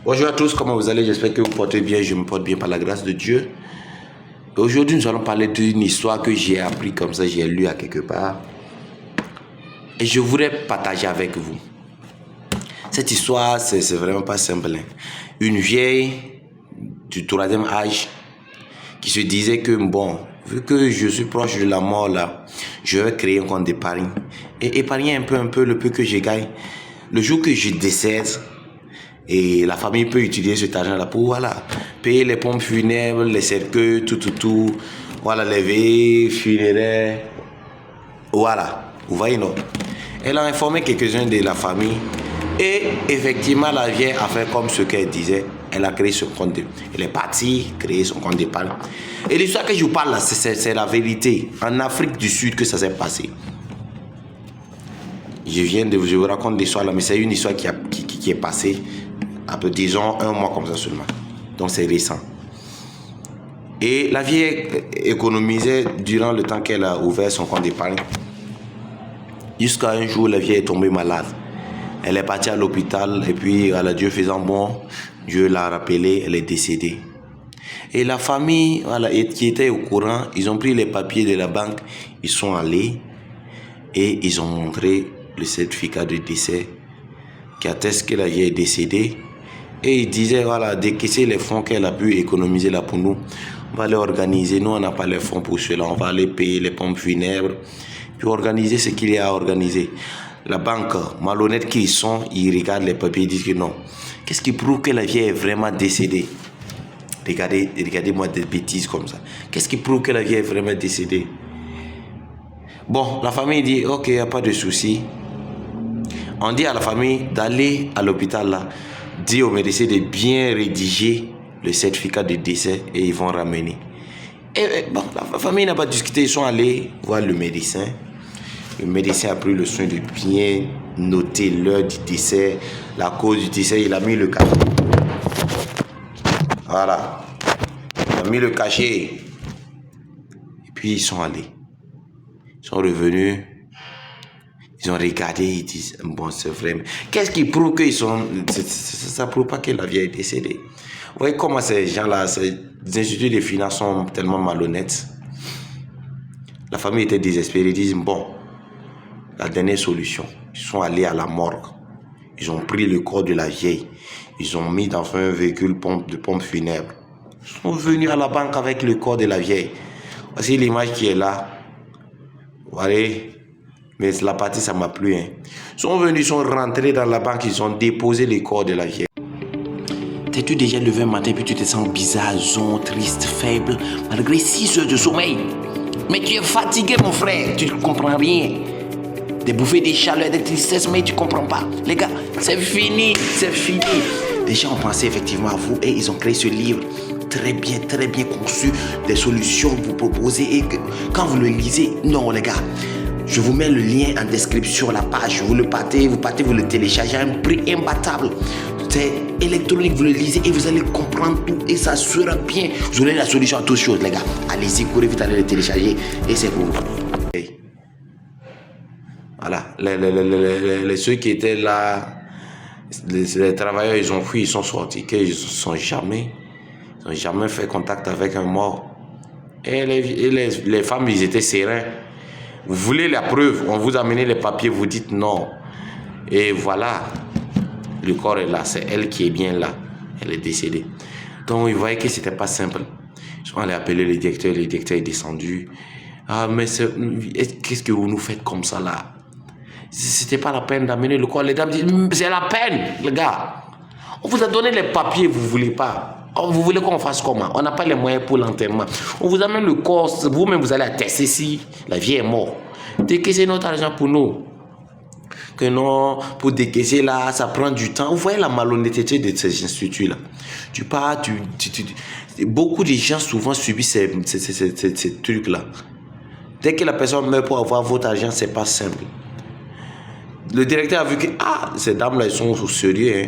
Bonjour à tous, comment vous allez? J'espère que vous portez bien, je me porte bien par la grâce de Dieu. Aujourd'hui, nous allons parler d'une histoire que j'ai appris comme ça, j'ai lu à quelque part. Et je voudrais partager avec vous. Cette histoire, c'est vraiment pas simple. Une vieille du troisième âge qui se disait que bon, vu que je suis proche de la mort là, je vais créer un compte d'épargne. Et épargner un peu le peu que je gagne. Le jour que je décède, et la famille peut utiliser cet argent-là pour voilà, payer les pompes funèbres, les cercueils, tout. Voilà, les veillées funéraires. Voilà, vous voyez, non? Elle a informé quelques-uns de la famille. Et effectivement, la vieille a fait comme ce qu'elle disait. Elle a créé son compte. Elle est partie créer son compte d'épargne. Et l'histoire que je vous parle là, c'est la vérité. En Afrique du Sud que ça s'est passé. Je vous raconte l'histoire là, mais c'est une histoire qui est passée, un peu, disons, un mois comme ça seulement. Donc c'est récent. Et la vieille économisait durant le temps qu'elle a ouvert son compte d'épargne. Jusqu'à un jour, la vieille est tombée malade. Elle est partie à l'hôpital et puis, à la Dieu faisant bon, Dieu l'a rappelée, elle est décédée. Et la famille voilà, qui était au courant, ils ont pris les papiers de la banque, ils sont allés et ils ont montré le certificat de décès qui atteste que la vieille est décédée. Et ils disaient, voilà, décaisser les fonds qu'elle a pu économiser là pour nous. On va les organiser. Nous, on n'a pas les fonds pour cela. On va aller payer les pompes funèbres. Puis organiser ce qu'il y a à organiser. La banque, malhonnête qu'ils sont, ils regardent les papiers et disent que non. Qu'est-ce qui prouve que la vieille est vraiment décédée? Regardez-moi des bêtises comme ça. Qu'est-ce qui prouve que la vieille est vraiment décédée? Bon, la famille dit, ok, il n'y a pas de souci. On dit à la famille d'aller à l'hôpital là, dire aux médecins de bien rédiger le certificat de décès et ils vont ramener. Et bon, la famille n'a pas discuté, ils sont allés voir le médecin. Le médecin a pris le soin de bien noter l'heure du décès, la cause du décès, il a mis le cachet. Voilà. Il a mis le cachet. Et puis ils sont allés. Ils sont revenus. Ils ont regardé, ils disent, bon, c'est vrai. Qu'est-ce qui prouve qu'ils sont... Ça ne prouve pas que la vieille est décédée. Vous voyez comment ces gens-là, ces instituts de finances sont tellement malhonnêtes. La famille était désespérée. Ils disent, bon, la dernière solution. Ils sont allés à la morgue. Ils ont pris le corps de la vieille. Ils ont mis dans un véhicule de pompe funèbre. Ils sont venus à la banque avec le corps de la vieille. Voici l'image qui est là. Vous voyez? Mais la partie, ça m'a plu. Ils sont venus, ils sont rentrés dans la banque, ils ont déposé le corps de la vieille. T'es-tu déjà levé un matin puis tu te sens bizarre, triste, faible, malgré 6 heures de sommeil? Mais tu es fatigué, mon frère, tu ne comprends rien. Des bouffées de chaleur, de tristesse, mais tu ne comprends pas. Les gars, c'est fini, c'est fini. Les gens ont pensé effectivement à vous et ils ont créé ce livre très bien conçu, des solutions que vous proposez et que quand vous le lisez, non les gars, je vous mets le lien en description sur la page. Vous le partez, vous le téléchargez à un prix imbattable. C'est électronique, vous le lisez et vous allez comprendre tout et ça sera bien. Vous aurez la solution à toutes choses, les gars. Allez-y, courez vite, allez le télécharger et c'est pour vous. Voilà, ceux qui étaient là, les travailleurs, ils ont fui, ils sont sortis, qu'ils n'ont jamais fait contact avec un mort. Et les femmes, ils étaient sereins. Vous voulez la preuve, on vous a amené les papiers, vous dites non. Et voilà, le corps est là, c'est elle qui est bien là, elle est décédée. Donc, ils voyaient que ce n'était pas simple. Ils sont allés appeler le directeur est descendu. Ah, mais qu'est-ce que vous nous faites comme ça là? C'était pas la peine d'amener le corps. Les dames disent, c'est la peine, les gars. On vous a donné les papiers, vous voulez pas. Oh, vous voulez qu'on fasse comment? On n'a pas les moyens pour l'enterrement. On vous amène le corps, vous-même vous allez attester si la vieille est morte. Décaissez notre argent pour nous. Que non, pour décaisser là, ça prend du temps. Vous voyez la malhonnêteté de ces instituts-là. Tu pars, beaucoup de gens souvent subissent ces trucs-là. Dès que la personne meurt pour avoir votre argent, c'est pas simple. Le directeur a vu que, ces dames-là, ils sont au sérieux.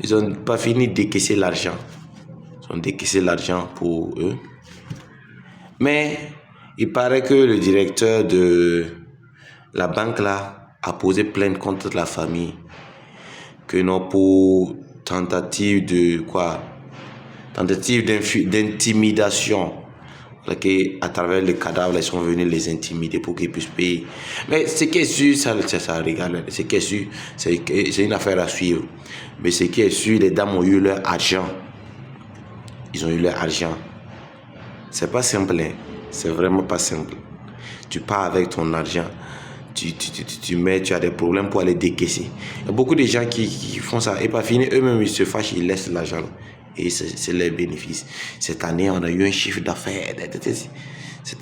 Ils n'ont pas fini de décaisser l'argent. Ils ont décaissé l'argent pour eux. Mais il paraît que le directeur de la banque là a posé plainte contre la famille. Que non, pour tentative de quoi? Tentative d'intimidation. À travers le cadavre, ils sont venus les intimider pour qu'ils puissent payer. Mais ce qui est sûr, ça regarde. Ce qui est sûr, c'est une affaire à suivre. Mais ce qui est sûr, les dames ont eu leur argent. Ils ont eu leur argent. C'est pas simple, hein? C'est vraiment pas simple. Tu pars avec ton argent, tu as des problèmes pour aller décaisser. Il y a beaucoup de gens qui font ça et pas fini, eux-mêmes ils se fâchent, ils laissent l'argent. Et c'est leur bénéfice. Cette année, on a eu un chiffre d'affaires. C'est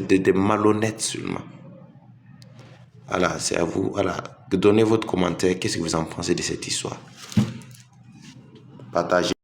des malhonnêtes seulement. Voilà, c'est à vous. Voilà, donnez votre commentaire. Qu'est-ce que vous en pensez de cette histoire? Partagez.